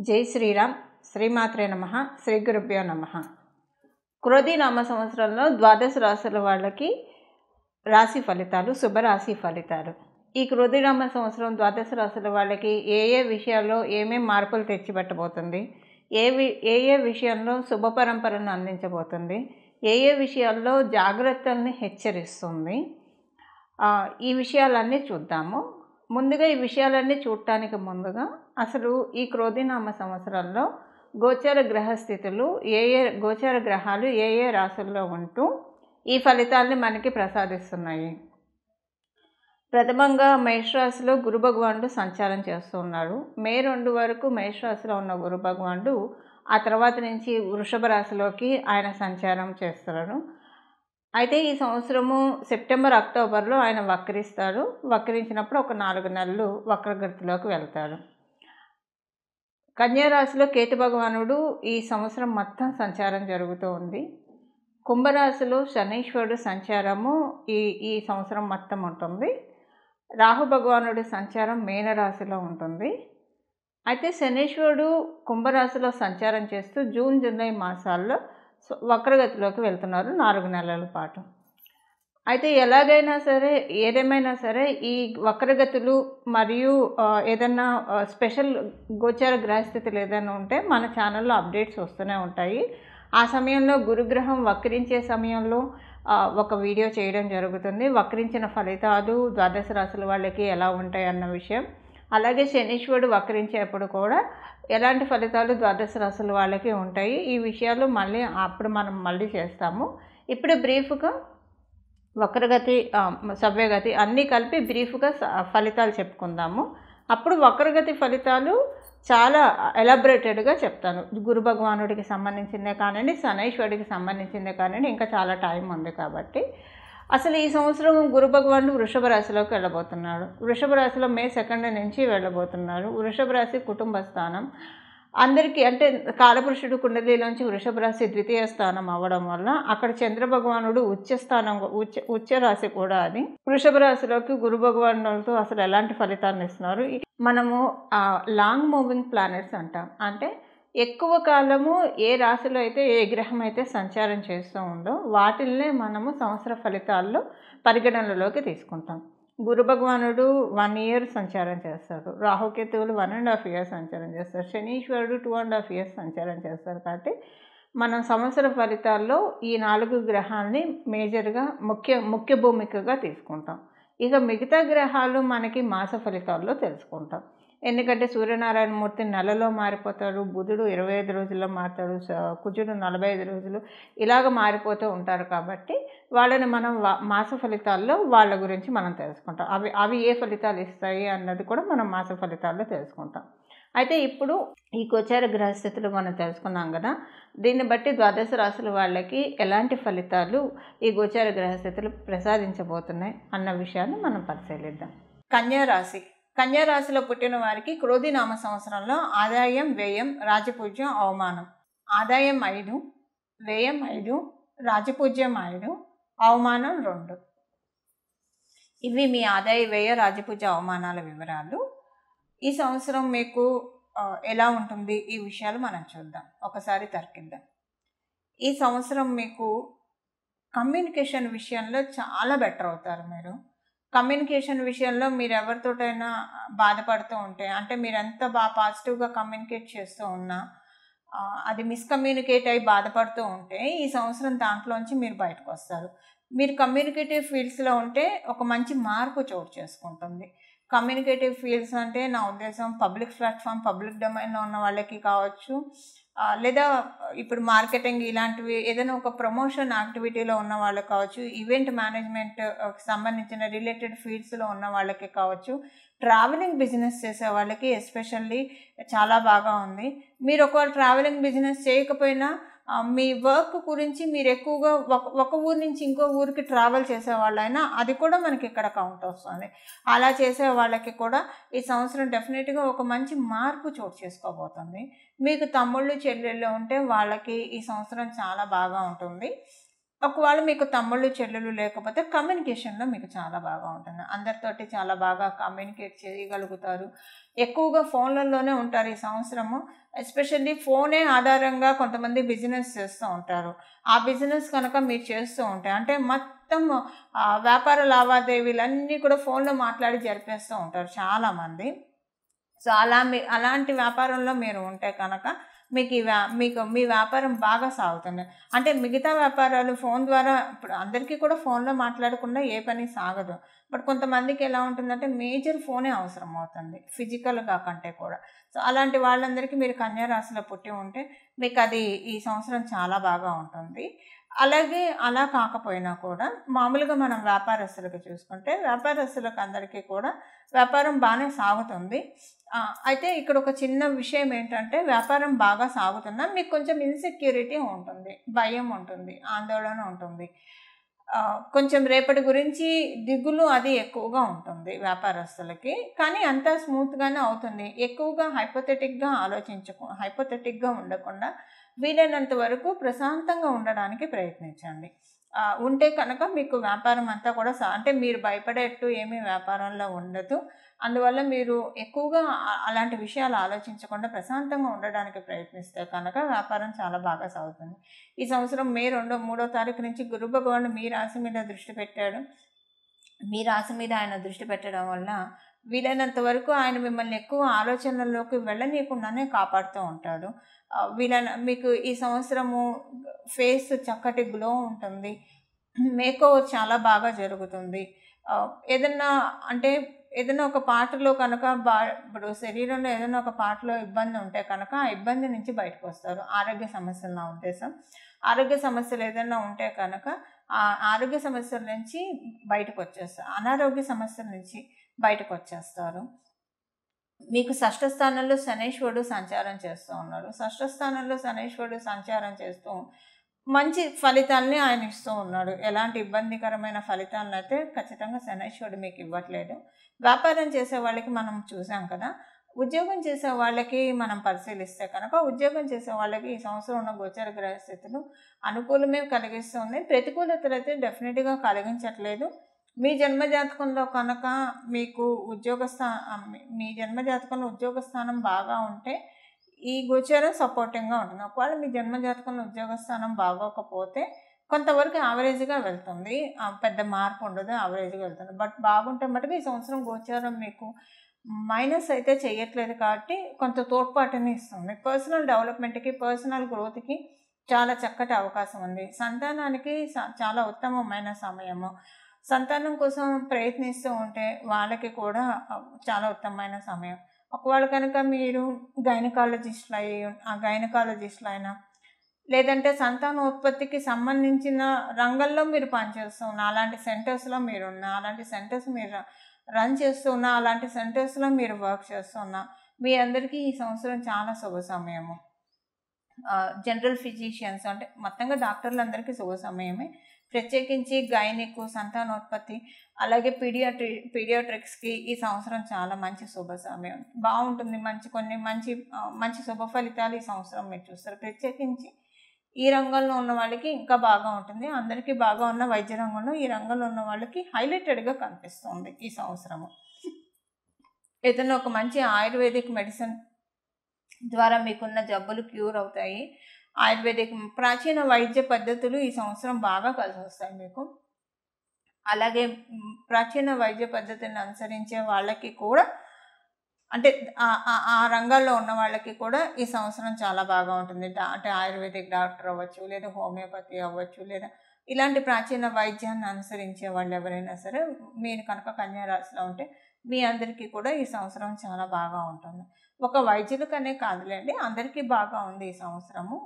జై శ్రీరామ్. శ్రీమాత్రే నమః. శ్రీ గురుభ్యో నమః. క్రోధి నామ సంవత్సరంలో ద్వాదశ రాశుల వాళ్ళకి రాశి ఫలితాలు, శుభరాశి ఫలితాలు. ఈ క్రోధి నామ సంవత్సరం ద్వాదశ రాశుల వాళ్ళకి ఏ విషయాల్లో ఏమేం మార్పులు తెచ్చిపెట్టబోతుంది, ఏ విషయంలో శుభ పరంపరను అందించబోతుంది, ఏ విషయాల్లో జాగ్రత్తల్ని హెచ్చరిస్తుంది, ఈ విషయాలన్నీ చూద్దాము. ముందుగా ఈ విషయాలన్నీ చూడటానికి ముందుగా అసలు ఈ క్రోధినామ సంవత్సరంలో గోచర గ్రహస్థితులు గోచర గ్రహాలు ఏ రాశుల్లో ఉంటూ ఈ ఫలితాలని మనకి ప్రసాదిస్తున్నాయి. ప్రథమంగా మేషరాశిలో గురు భగవానుడు సంచారం చేస్తున్నాడు. మే 2 వరకు మేషరాశిలో ఉన్న గురు భగవానుడు ఆ తర్వాత నుంచి వృషభ రాశిలోకి ఆయన సంచారం చేస్తున్నాడు. అయితే ఈ సంవత్సరము సెప్టెంబర్, అక్టోబర్లో ఆయన వక్రిస్తాడు. వక్రించినప్పుడు ఒక 4 నెలలు వక్రగతిలోకి వెళ్తాడు. కన్యారాశిలో కేతు భగవానుడు ఈ సంవత్సరం మొత్తం సంచారం జరుగుతూ ఉంది. కుంభరాశిలో శనీశ్వరుడు సంచారము ఈ సంవత్సరం మొత్తం ఉంటుంది. రాహు భగవానుడి సంచారం మీనరాశిలో ఉంటుంది. అయితే శనీశ్వరుడు కుంభరాశిలో సంచారం చేస్తూ జూన్, జూలై మాసాల్లో వక్రగతిలోకి వెళ్తున్నారు 4 నెలల పాటు. అయితే ఏదేమైనా సరే ఈ వక్రగతులు మరియు ఏదన్నా స్పెషల్ గోచార గ్రహస్థితులు ఏదైనా ఉంటే మన ఛానల్లో అప్డేట్స్ వస్తూనే ఉంటాయి. ఆ సమయంలో గురుగ్రహం వక్రించే సమయంలో ఒక వీడియో చేయడం జరుగుతుంది. వక్రించిన ఫలితాలు ద్వాదశ రాశుల వాళ్ళకి ఎలా ఉంటాయి అన్న విషయం, అలాగే శనీశ్వరుడు వక్రించేప్పుడు కూడా ఎలాంటి ఫలితాలు ద్వాదశ రాశుల వాళ్ళకి ఉంటాయి, ఈ విషయాలు మనం మళ్ళీ చేస్తాము. ఇప్పుడు బ్రీఫ్గా వక్రగతి, సవ్యగతి అన్నీ కలిపి బ్రీఫ్గా ఫలితాలు చెప్పుకుందాము. అప్పుడు వక్రగతి ఫలితాలు చాలా ఎలాబరేటెడ్గా చెప్తాను. గురు భగవానుడికి సంబంధించిందే కానివ్వండి, శనైశ్వరుడికి సంబంధించిందే కానివ్వండి, ఇంకా చాలా టైం ఉంది కాబట్టి. అసలు ఈ సంవత్సరం గురు భగవానుడు వృషభ రాశిలోకి వెళ్ళబోతున్నాడు. వృషభ రాశిలో మే 2 నుంచి వెళ్ళబోతున్నాడు. వృషభ రాశి కుటుంబ స్థానం. అందరికీ అంటే కాలపురుషుడు కుండలిలోంచి వృషభ రాశి ద్వితీయ స్థానం అవ్వడం వల్ల అక్కడ చంద్ర భగవానుడు ఉచ్చ రాశి కూడా అది. వృషభ రాశిలోకి గురు భగవానులతో అసలు ఎలాంటి ఫలితాలను ఇస్తున్నారు. మనము లాంగ్ మూవింగ్ ప్లానెట్స్ అంటాం. అంటే ఎక్కువ కాలము ఏ రాశిలో అయితే ఏ గ్రహం అయితే సంచారం చేస్తూ ఉందో వాటిల్నే మనము సంవత్సర ఫలితాల్లో పరిగణనలోకి తీసుకుంటాం. గురు భగవానుడు 1 year సంచారం చేస్తారు. రాహుకేతువులు 1.5 years సంచారం చేస్తారు. శనీశ్వరుడు 2.5 years సంచారం చేస్తారు. కాబట్టి మనం సంవత్సర ఫలితాల్లో ఈ 4 గ్రహాలని మేజర్గా ముఖ్య భూమికగా తీసుకుంటాం. ఇక మిగతా గ్రహాలు మనకి మాస ఫలితాల్లో తెలుసుకుంటాం. ఎందుకంటే సూర్యనారాయణ మూర్తి నెలలో మారిపోతాడు, బుధుడు 25 రోజుల్లో మారుతాడు, కుజుడు 45 రోజులు ఇలాగ మారిపోతూ ఉంటారు. కాబట్టి వాళ్ళని మనం మాస ఫలితాల్లో వాళ్ళ గురించి మనం తెలుసుకుంటాం. అవి ఏ ఫలితాలు ఇస్తాయి అన్నది కూడా మనం మాస ఫలితాల్లో తెలుసుకుంటాం. అయితే ఇప్పుడు ఈ గోచార గ్రహస్థితులు మనం తెలుసుకున్నాం కదా, దీన్ని బట్టి ద్వాదశ రాశుల వాళ్ళకి ఎలాంటి ఫలితాలు ఈ గోచార గ్రహస్థితులు ప్రసాదించబోతున్నాయి అన్న విషయాన్ని మనం పరిశీలిద్దాం. కన్యారాశిలో పుట్టిన వారికి క్రోధినామ సంవత్సరంలో ఆదాయం, వ్యయం, రాజపూజ్యం, అవమానం. ఆదాయం 5, వ్యయం 5, రాజపూజ్యం 5, అవమానం 2. ఇవి మీ ఆదాయ, వ్యయ, రాజపూజ్య, అవమానాల వివరాలు. ఈ సంవత్సరం మీకు ఎలా ఉంటుంది ఈ విషయాలు మనం చూద్దాం, ఒకసారి తర్కిద్దాం. ఈ సంవత్సరం మీకు కమ్యూనికేషన్ విషయంలో చాలా బెటర్ అవుతారు. మీరు కమ్యూనికేషన్ విషయంలో మీరు ఎవరితోటైనా బాధపడుతూ ఉంటే, అంటే మీరు ఎంత బాగా పాజిటివ్గా కమ్యూనికేట్ చేస్తూ ఉన్నా అది మిస్కమ్యూనికేట్ అయి బాధపడుతూ ఉంటే ఈ సంవత్సరం దాంట్లోంచి మీరు బయటకు వస్తారు. మీరు కమ్యూనికేటివ్ ఫీల్డ్స్లో ఉంటే ఒక మంచి మార్పు చోటు చేసుకుంటుంది. కమ్యూనికేటివ్ ఫీల్డ్స్ అంటే నా ఉద్దేశం పబ్లిక్ ప్లాట్ఫామ్, పబ్లిక్ డొమైన్లో ఉన్న వాళ్ళకి కావచ్చు, లేదా ఇప్పుడు మార్కెటింగ్ ఇలాంటివి ఏదైనా ఒక ప్రమోషన్ యాక్టివిటీలో ఉన్న వాళ్ళకి కావచ్చు, ఈవెంట్ మేనేజ్మెంట్ సంబంధించిన రిలేటెడ్ ఫీల్డ్స్లో ఉన్న వాళ్ళకి కావచ్చు, ట్రావెలింగ్ బిజినెస్ చేసే వాళ్ళకి ఎస్పెషల్లీ చాలా బాగా ఉంది. మీరు ఒకవేళ ట్రావెలింగ్ బిజినెస్ చేయకపోయినా మీ వర్క్ గురించి మీరు ఎక్కువగా ఒక ఊరు నుంచి ఇంకో ఊరికి ట్రావెల్ చేసే వాళ్ళైనా అది కూడా మనకి ఇక్కడ కౌంట్ వస్తుంది. అలా చేసే వాళ్ళకి కూడా ఈ సంవత్సరం డెఫినెట్గా ఒక మంచి మార్పు చోటు చేసుకోబోతుంది. మీకు తమ్ముళ్ళు, చెల్లెళ్ళు ఉంటే వాళ్ళకి ఈ సంవత్సరం చాలా బాగా ఉంటుంది. ఒకవేళ మీకు తమ్ముళ్ళు చెల్లెలు లేకపోతే కమ్యూనికేషన్లో మీకు చాలా బాగా ఉంటుంది. అందరితోటి చాలా బాగా కమ్యూనికేట్ చేయగలుగుతారు. ఎక్కువగా ఫోన్లలోనే ఉంటారు ఈ సంవత్సరము. ఎస్పెషల్లీ ఫోనే ఆధారంగా కొంతమంది బిజినెస్ చేస్తూ ఉంటారు. ఆ బిజినెస్ కనుక మీరు చేస్తూ ఉంటే అంటే మొత్తం వ్యాపార లావాదేవీలన్నీ కూడా ఫోన్లో మాట్లాడి జరిపేస్తూ ఉంటారు చాలామంది. సో అలాంటి వ్యాపారంలో మీరు ఉంటే కనుక మీకు మీ వ్యాపారం బాగా సాగుతుంది. అంటే మిగతా వ్యాపారాలు ఫోన్ ద్వారా ఇప్పుడు అందరికీ కూడా ఫోన్లో మాట్లాడకుండా ఏ పని సాగదు. బట్ కొంతమందికి ఎలా ఉంటుందంటే మేజర్ ఫోనే అవసరం అవుతుంది ఫిజికల్గా కంటే కూడా. సో అలాంటి వాళ్ళందరికీ మీరు కన్యా రాశిలో పుట్టి ఉంటే మీకు అది ఈ సంవత్సరం చాలా బాగా ఉంటుంది. అలాగే అలా కాకపోయినా కూడా మామూలుగా మనం వ్యాపారస్తులకు చూసుకుంటే వ్యాపారస్తులకు అందరికీ కూడా వ్యాపారం బాగానే సాగుతుంది. అయితే ఇక్కడ ఒక చిన్న విషయం ఏంటంటే వ్యాపారం బాగా సాగుతున్నా మీకు కొంచెం ఇన్సెక్యూరిటీ ఉంటుంది, భయం ఉంటుంది, ఆందోళన ఉంటుంది. కొంచెం రేపటి గురించి దిగులు అది ఎక్కువగా ఉంటుంది వ్యాపారస్తులకి. కానీ అంతా స్మూత్గానే అవుతుంది. ఎక్కువగా హైపోథెటిక్గా ఉండకుండా వీలైనంత వరకు ప్రశాంతంగా ఉండడానికి ప్రయత్నించండి. ఉంటే కనుక మీకు వ్యాపారం అంతా కూడా అంటే మీరు భయపడేట్టు ఏమీ వ్యాపారంలో ఉండదు. అందువల్ల మీరు ఎక్కువగా అలాంటి విషయాలు ఆలోచించకుండా ప్రశాంతంగా ఉండడానికి ప్రయత్నిస్తే కనుక వ్యాపారం చాలా బాగా సాగుతుంది. ఈ సంవత్సరం మే 2, 3వ తారీఖు నుంచి గురు భగవానుడు మీ రాశి మీద దృష్టి పెట్టాడు. మీ రాశి మీద ఆయన దృష్టి పెట్టడం వల్ల వీలైనంత వరకు ఆయన మిమ్మల్ని ఎక్కువ ఆలోచనల్లోకి వెళ్ళనీయకుండానే కాపాడుతూ ఉంటాడు. మీకు ఈ సంవత్సరము ఫేస్ చక్కటి గ్లో ఉంటుంది. మేకోవర్ చాలా బాగా జరుగుతుంది. ఏదైనా ఒక పార్ట్లో కనుక ఇప్పుడు శరీరంలో ఏదైనా ఒక పార్ట్లో ఇబ్బంది ఉంటే కనుక ఆ ఇబ్బంది నుంచి బయటకు వస్తారు. ఆరోగ్య సమస్యలు నా ఉద్దేశం. ఆరోగ్య సమస్యలు ఏదైనా ఉంటే కనుక ఆ ఆరోగ్య సమస్యల నుంచి బయటకు వచ్చేస్తారు. అనారోగ్య సమస్యల నుంచి బయటకు వచ్చేస్తారు. మీకు షష్ఠ స్థానంలో శనీశ్వరుడు సంచారం చేస్తూ ఉన్నాడు. షష్ఠ స్థానంలో శనీశ్వరుడు సంచారం చేస్తూ మంచి ఫలితాలని ఆయన ఇస్తూ ఉన్నాడు. ఎలాంటి ఇబ్బందికరమైన ఫలితాలను అయితే ఖచ్చితంగా శనీశ్వరుడు మీకు ఇవ్వట్లేదు. వ్యాపారం చేసే వాళ్ళకి మనం చూసాం కదా. ఉద్యోగం చేసే వాళ్ళకి మనం పరిశీలిస్తే కనుక ఉద్యోగం చేసే వాళ్ళకి ఈ సంవత్సరం ఉన్న గోచర గ్రహస్థితులు అనుకూలమే కలిగిస్తుంది. ప్రతికూలతలు అయితే డెఫినెట్గా కలిగించట్లేదు. మీ జన్మజాతకంలో కనుక మీకు మీ జన్మజాతకంలో ఉద్యోగ స్థానం బాగా ఉంటే ఈ గోచరం సపోర్టింగ్గా ఉంటుంది. ఒకవేళ మీ జన్మజాతకంలో ఉద్యోగ స్థానం బాగోకపోతే కొంతవరకు యావరేజ్గా వెళ్తుంది. పెద్ద మార్పు ఉండదు, యావరేజ్గా వెళ్తుంది. బట్ బాగుంటే మటుకు ఈ సంవత్సరం గోచారం మీకు మైనస్ అయితే చేయట్లేదు కాబట్టి కొంత తోడ్పాటుని ఇస్తుంది. పర్సనల్ డెవలప్మెంట్కి, పర్సనల్ గ్రోత్కి చాలా చక్కటి అవకాశం ఉంది. సంతానానికి చాలా ఉత్తమమైన సమయము. సంతానం కోసం ప్రయత్నిస్తూ ఉంటే వాళ్ళకి కూడా చాలా ఉత్తమమైన సమయం. ఒకవేళ కనుక మీరు గైనకాలజిస్టులు అయినా లేదంటే సంతానోత్పత్తికి సంబంధించిన రంగంలో మీరు పనిచేస్తున్నా, అలాంటి సెంటర్స్లో మీరున్నా, అలాంటి సెంటర్స్ మీరు రన్ చేస్తున్నా, అలాంటి సెంటర్స్లో మీరు వర్క్ చేస్తున్నా మీ అందరికీ ఈ సంవత్సరం చాలా శుభ సమయము. జనరల్ ఫిజిషియన్స్ అంటే మొత్తంగా డాక్టర్లందరికీ శుభ సమయమే. ప్రత్యేకించి గైనిక్, సంతానోత్పత్తి అలాగే పీడియాట్రిక్స్కి ఈ సంవత్సరం చాలా మంచి శుభ సమయం బాగుంటుంది. మంచి శుభ ఫలితాలు ఈ సంవత్సరం మీరు చూస్తారు. ప్రత్యేకించి ఈ రంగంలో ఉన్న వాళ్ళకి ఇంకా బాగా ఉంటుంది. అందరికీ బాగా ఉన్న వైద్య రంగంలో ఈ రంగంలో ఉన్న వాళ్ళకి హైలైటెడ్గా కనిపిస్తుంది ఈ సంవత్సరము. ఏదైనా ఒక మంచి ఆయుర్వేదిక్ మెడిసిన్ ద్వారా మీకున్న జబ్బులు క్యూర్ అవుతాయి. ఆయుర్వేదిక్ ప్రాచీన వైద్య పద్ధతులు ఈ సంవత్సరం బాగా కలిసి వస్తాయి మీకు. అలాగే ప్రాచీన వైద్య పద్ధతిని అనుసరించే వాళ్ళకి కూడా అంటే ఆ రంగాల్లో ఉన్న వాళ్ళకి కూడా ఈ సంవత్సరం చాలా బాగా ఉంటుంది. అంటే ఆయుర్వేదిక్ డాక్టర్ అవ్వచ్చు, లేదా హోమియోపతి అవ్వచ్చు, లేదా ఇలాంటి ప్రాచీన వైద్యాన్ని అనుసరించే వాళ్ళు ఎవరైనా సరే మీరు కనుక కన్యా రాశిలో ఉంటే మీ అందరికీ కూడా ఈ సంవత్సరం చాలా బాగా ఉంటుంది. ఒక వైద్యులకనే కాదులేండి, అందరికీ బాగా ఉంది ఈ సంవత్సరము.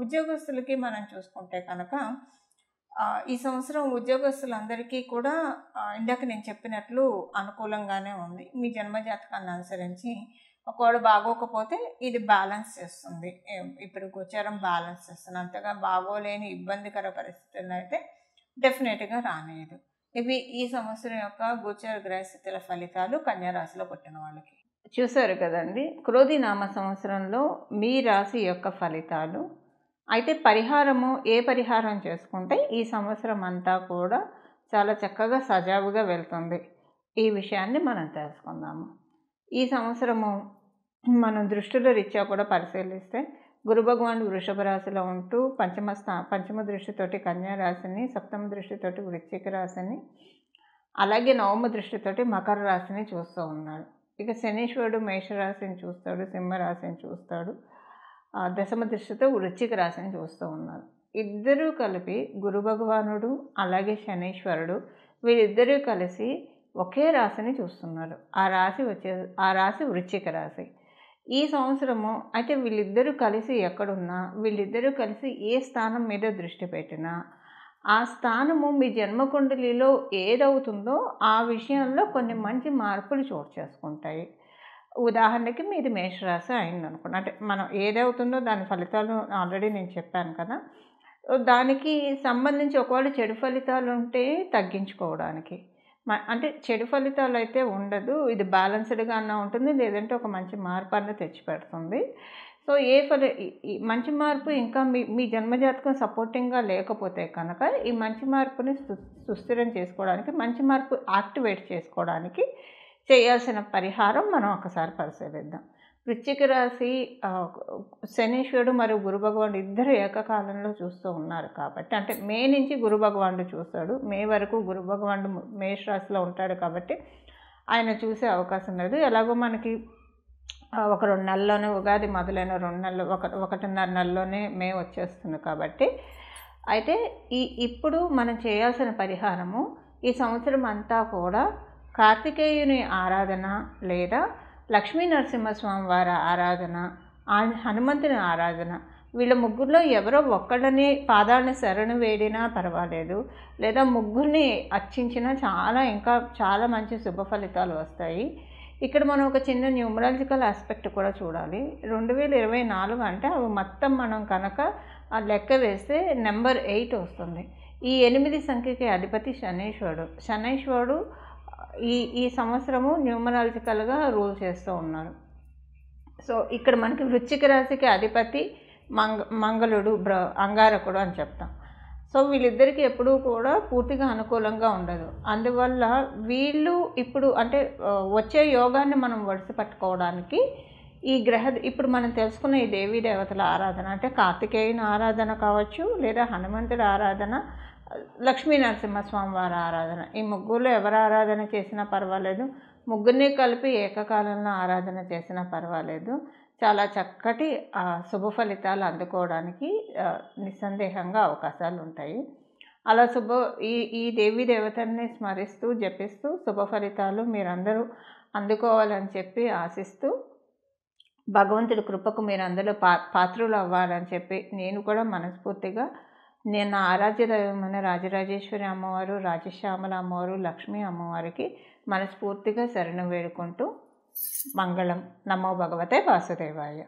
ఉద్యోగస్తులకి మనం చూసుకుంటే కనుక ఈ సంవత్సరం ఉద్యోగస్తులందరికీ కూడా ఇందాక నేను చెప్పినట్లు అనుకూలంగానే ఉంది. మీ జన్మజాతకాన్ని అనుసరించి ఒకవేళ బాగోకపోతే ఇది బ్యాలెన్స్ చేస్తుంది. ఇప్పుడు గోచారం బ్యాలెన్స్ చేస్తుంది. అంతగా బాగోలేని ఇబ్బందికర పరిస్థితుల్లో అయితే డెఫినెట్గా రానేది. ఇవి ఈ సంవత్సరం యొక్క గోచార గ్రహస్థితుల ఫలితాలు కన్యా రాశిలో పుట్టిన వాళ్ళకి. చూశారు కదండి, క్రోధినామ సంవత్సరంలో మీ రాశి యొక్క ఫలితాలు. అయితే పరిహారము ఏ పరిహారం చేసుకుంటే ఈ సంవత్సరం అంతా కూడా చాలా చక్కగా సజావుగా వెళ్తుంది, ఈ విషయాన్ని మనం తెలుసుకుందాము. ఈ సంవత్సరము మనం దృష్టిల రీత్యా కూడా పరిశీలిస్తే గురు భగవానుడు వృషభ రాశిలో ఉంటూ పంచమ దృష్టితోటి కన్యా రాశిని, సప్తమ దృష్టితోటి వృశ్చిక రాశిని, అలాగే నవమ దృష్టితోటి మకర రాశిని చూస్తూ ఉన్నాడు. ఇక శనీశ్వరుడు మేషరాశిని చూస్తాడు, సింహరాశిని చూస్తాడు, దశమ దృష్టితో వృశ్చిక రాశిని చూస్తూ ఉన్నారు. ఇద్దరూ కలిపి గురు భగవానుడు అలాగే శనీశ్వరుడు వీళ్ళిద్దరూ కలిసి ఒకే రాశిని చూస్తున్నారు. ఆ రాశి వృశ్చిక రాశి. ఈ సంవత్సరము అయితే వీళ్ళిద్దరూ కలిసి ఎక్కడున్నా, వీళ్ళిద్దరూ కలిసి ఏ స్థానం మీద దృష్టి పెట్టినా ఆ స్థానము మీ జన్మకుండలిలో ఏదవుతుందో ఆ విషయంలో కొన్ని మంచి మార్పులు చోటు చేసుకుంటాయి. ఉదాహరణకి మీది మేషరాశి అయిందనుకోండి, అంటే మనం ఏదవుతుందో దాని ఫలితాలు ఆల్రెడీ నేను చెప్పాను కదా. దానికి సంబంధించి ఒకవేళ చెడు ఫలితాలు ఉంటే తగ్గించుకోవడానికి, అంటే చెడు ఫలితాలు అయితే ఉండదు, ఇది బ్యాలెన్స్డ్గా అన్న ఉంటుంది, లేదంటే ఒక మంచి మార్పు అన్న తెచ్చిపెడుతుంది. సో ఈ మంచి మార్పు ఇంకా మీ జన్మజాతకం సపోర్టింగ్గా లేకపోతే కనుక ఈ మంచి మార్పుని సుస్థిరం చేసుకోవడానికి, మంచి మార్పు యాక్టివేట్ చేసుకోవడానికి చేయాల్సిన పరిహారం మనం ఒకసారి పరిశీలిద్దాం. వృశ్చిక రాశి శనీశ్వరుడు మరియు గురు భగవానుడు ఇద్దరు ఏకకాలంలో చూస్తూ ఉన్నారు కాబట్టి, అంటే మే నుంచి గురు భగవానుడు చూస్తాడు, మే వరకు గురు భగవానుడు మేషరాశిలో ఉంటాడు కాబట్టి ఆయన చూసే అవకాశం లేదు. ఎలాగో మనకి ఒక 2 నెలల్లోనే ఉగాది మొదలైన 2 నెలలు, 1.5 నెలలోనే మే వచ్చేస్తుంది కాబట్టి, అయితే ఇప్పుడు మనం చేయాల్సిన పరిహారము ఈ సంవత్సరం అంతా కూడా కార్తికేయుని ఆరాధన లేదా లక్ష్మీ నరసింహస్వామి వారి ఆరాధన, హనుమంతుని ఆరాధన, వీళ్ళ ముగ్గురులో ఎవరో ఒక్కళ్ళని పాదాలను శరణు వేడినా పర్వాలేదు, లేదా ముగ్గురిని అర్చించినా ఇంకా చాలా మంచి శుభ ఫలితాలు వస్తాయి. ఇక్కడ మనం ఒక చిన్న న్యూమరాలజికల్ ఆస్పెక్ట్ కూడా చూడాలి. 2024 అంటే అవి మొత్తం మనం కనుక లెక్క వేస్తే నెంబర్ 8 వస్తుంది. ఈ 8 సంఖ్యకి అధిపతి శనైశ్వరుడు ఈ సంవత్సరము న్యూమరాలజికల్గా రూల్ చేస్తూ ఉన్నారు. సో ఇక్కడ మనకి వృశ్చిక రాశికి అధిపతి మంగళుడు, అంగారకుడు అని చెప్తాం. సో వీళ్ళిద్దరికీ ఎప్పుడూ కూడా పూర్తిగా అనుకూలంగా ఉండదు. అందువల్ల వీళ్ళు ఇప్పుడు అంటే వచ్చే యోగాన్ని మనం వడిసి పట్టుకోవడానికి ఇప్పుడు మనం తెలుసుకున్న ఈ దేవీ దేవతల ఆరాధన, అంటే కార్తికేయుని ఆరాధన కావచ్చు, లేదా హనుమంతుడి ఆరాధన, లక్ష్మీ నరసింహస్వామి వారి ఆరాధన, ఈ ముగ్గురులో ఎవరు ఆరాధన చేసినా పర్వాలేదు, ముగ్గురిని కలిపి ఏకకాలంలో ఆరాధన చేసినా పర్వాలేదు, చాలా చక్కటి శుభ ఫలితాలు అందుకోవడానికి నిస్సందేహంగా అవకాశాలు ఉంటాయి. అలా ఈ దేవీ దేవతల్ని స్మరిస్తూ జపిస్తూ శుభ ఫలితాలు మీరందరూ అందుకోవాలని చెప్పి ఆశిస్తూ, భగవంతుడి కృపకు మీరందరూ పాత్రులు అవ్వాలని చెప్పి నేను కూడా మనస్ఫూర్తిగా నా ఆరాధ్య దైవమైన రాజరాజేశ్వరి అమ్మవారు, రాజశ్యామల అమ్మవారు, లక్ష్మీ అమ్మవారికి మనస్ఫూర్తిగా శరణు వేడుకుంటూ మంగళం. నమో భగవతే వాసుదేవాయ.